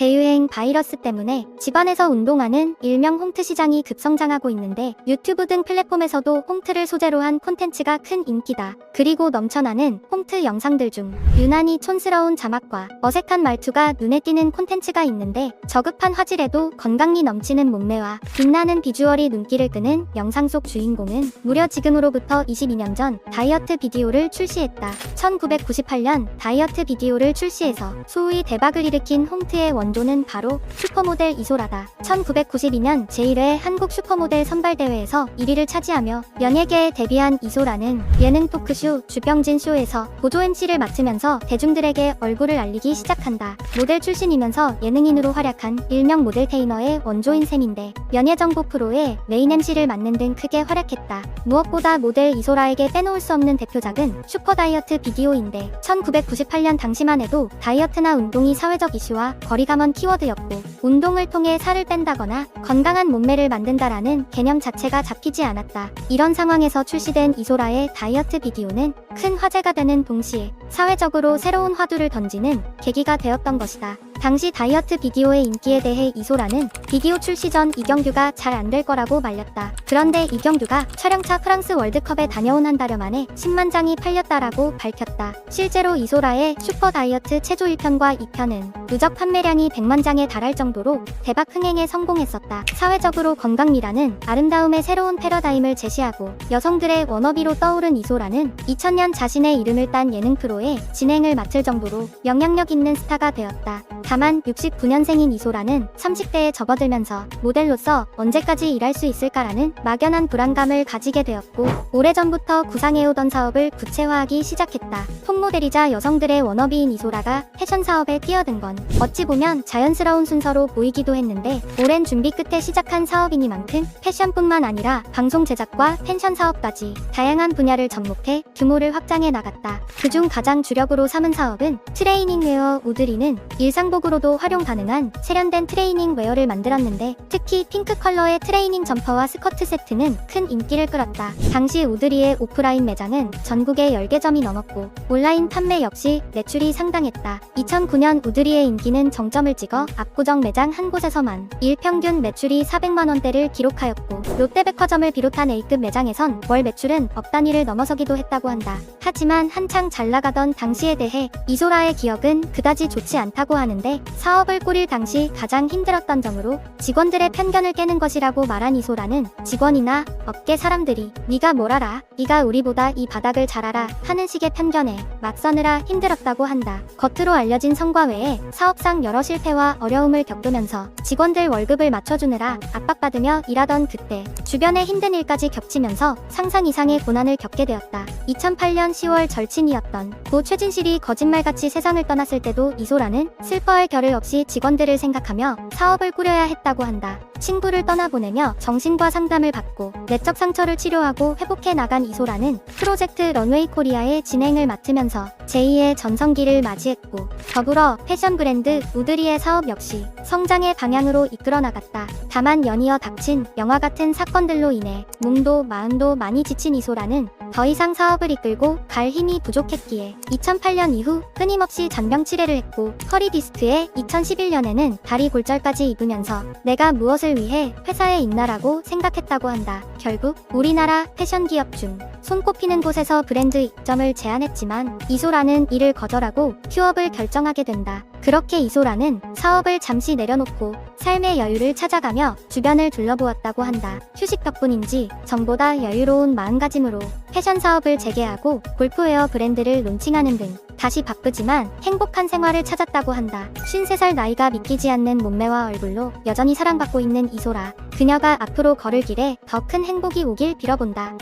대유행 바이러스 때문에 집안에서 운동하는 일명 홈트 시장이 급성장하고 있는데 유튜브 등 플랫폼에서도 홈트를 소재로 한 콘텐츠가 큰 인기다. 그리고 넘쳐나는 홈트 영상들 중 유난히 촌스러운 자막과 어색한 말투가 눈에 띄는 콘텐츠가 있는데 저급한 화질에도 건강미 넘치는 몸매와 빛나는 비주얼이 눈길을 끄는 영상 속 주인공은 무려 지금으로부터 22년 전 다이어트 비디오를 출시했다. 1998년 다이어트 비디오를 출시해서 소위 대박을 일으킨 홈트의 원조는 바로 슈퍼모델 이소라다. 1992년 제1회 한국 슈퍼모델 선발대회에서 1위를 차지하며 연예계에 데뷔한 이소라는 예능 토크쇼 주병진 쇼에서 보조 MC를 맡으면서 대중들에게 얼굴을 알리기 시작한다. 모델 출신이면서 예능인으로 활약한 일명 모델테이너의 원조인 셈인데 연예정보 프로의 메인 MC를 맡는 등 크게 활약했다. 무엇보다 모델 이소라에게 빼놓을 수 없는 대표작은 슈퍼다이어트 비디오인데 1998년 당시만 해도 다이어트나 운동이 사회적 이슈와 거리가 먼 키워드였고 운동을 통해 살을 뺀다거나 건강한 몸매를 만든다라는 개념 자체가 잡히지 않았다. 이런 상황에서 출시된 이소라의 다이어트 비디오는 큰 화제가 되는 동시에 사회적으로 새로운 화두를 던지는 계기가 되었던 것이다. 당시 다이어트 비디오의 인기에 대해 이소라는 비디오 출시 전 이경규가 잘 안 될 거라고 말렸다. 그런데 이경규가 촬영차 프랑스 월드컵에 다녀온 한 달여 만에 10만 장이 팔렸다라고 밝혔다. 실제로 이소라의 슈퍼 다이어트 체조 1편과 2편은 누적 판매량이 100만 장에 달할 정도로 대박 흥행에 성공했었다. 사회적으로 건강미라는 아름다움의 새로운 패러다임을 제시하고 여성들의 워너비로 떠오른 이소라는 2000년 자신의 이름을 딴 예능 프로의 진행을 맡을 정도로 영향력 있는 스타가 되었다. 다만 69년생인 이소라는 30대에 접어들면서 모델로서 언제까지 일할 수 있을까라는 막연한 불안감을 가지게 되었고 오래전부터 구상해오던 사업을 구체화하기 시작했다. 톱모델이자 여성들의 워너비인 이소라가 패션 사업에 뛰어든 건 어찌 보면 자연스러운 순서로 보이기도 했는데 오랜 준비 끝에 시작한 사업이니만큼 패션뿐만 아니라 방송 제작과 펜션 사업까지 다양한 분야를 접목해 규모를 확장해 나갔다. 그중 가장 주력으로 삼은 사업은 트레이닝 웨어 우드리는 일상복으로도 활용 가능한 세련된 트레이닝 웨어를 만들었는데 특히 핑크 컬러의 트레이닝 점퍼와 스커트 세트는 큰 인기를 끌었다. 당시 우드리의 오프라인 매장은 전국에 10개점이 넘었고 온라인 판매 역시 매출이 상당했다. 2009년 우드리의 인기는 정점을 찍어 압구정 매장 한 곳에서만 일평균 매출이 400만원대를 기록하였고 롯데백화점을 비롯한 A급 매장에선 월 매출은 억 단위를 넘어서기도 했다고 한다. 하지만 한창 잘 나가던 당시에 대해 이소라의 기억은 그다지 좋지 않다고 하는데 사업을 꾸릴 당시 가장 힘들었던 점으로 직원들의 편견을 깨는 것이라고 말한 이소라는 직원이나 업계 사람들이 네가 뭘 알아? 네가 우리보다 이 바닥을 잘 알아 하는 식의 편견에 맞서느라 힘들었다고 한다. 겉으로 알려진 성과 외에 사업상 여러 실패와 어려움을 겪으면서 직원들 월급을 맞춰주느라 압박받으며 일하던 그때 주변의 힘든 일까지 겹치면서 상상 이상의 고난을 겪게 되었다. 2008년 10월 절친이었던 고 최진실이 거짓말같이 세상을 떠났을 때도 이소라는 슬퍼할 겨를 없이 직원들을 생각하며 사업을 꾸려야 했다고 한다. 친구를 떠나보내며 정신과 상담을 받고 내적 상처를 치료하고 회복해 나간 이소라는 프로젝트 런웨이 코리아의 진행을 맡으면서 제2의 전성기를 맞이했고 더불어 패션 브랜드 우드리의 사업 역시 성장의 방향으로 이끌어 나갔다. 다만 연이어 닥친 영화 같은 사건들로 인해 몸도 마음도 많이 지친 이소라는 더 이상 사업을 이끌고 갈 힘이 부족했기에 2008년 이후 끊임없이 잔병 치레를 했고 허리 디스크에 2011년에는 다리 골절까지 입으면서 내가 무엇을 위해 회사에 있나라고 생각했다고 한다. 결국 우리나라 패션 기업 중 손꼽히는 곳에서 브랜드 입점을 제안했지만 이소라는 이를 거절하고 휴업을 결정하게 된다. 그렇게 이소라는 사업을 잠시 내려놓고 삶의 여유를 찾아가며 주변을 둘러보았다고 한다. 휴식 덕분인지 전보다 여유로운 마음가짐으로 패션 사업을 재개하고 골프웨어 브랜드를 론칭하는 등 다시 바쁘지만 행복한 생활을 찾았다고 한다. 53살 나이가 믿기지 않는 몸매와 얼굴로 여전히 사랑받고 있는 이소라. 그녀가 앞으로 걸을 길에 더 큰 행복이 오길 빌어본다.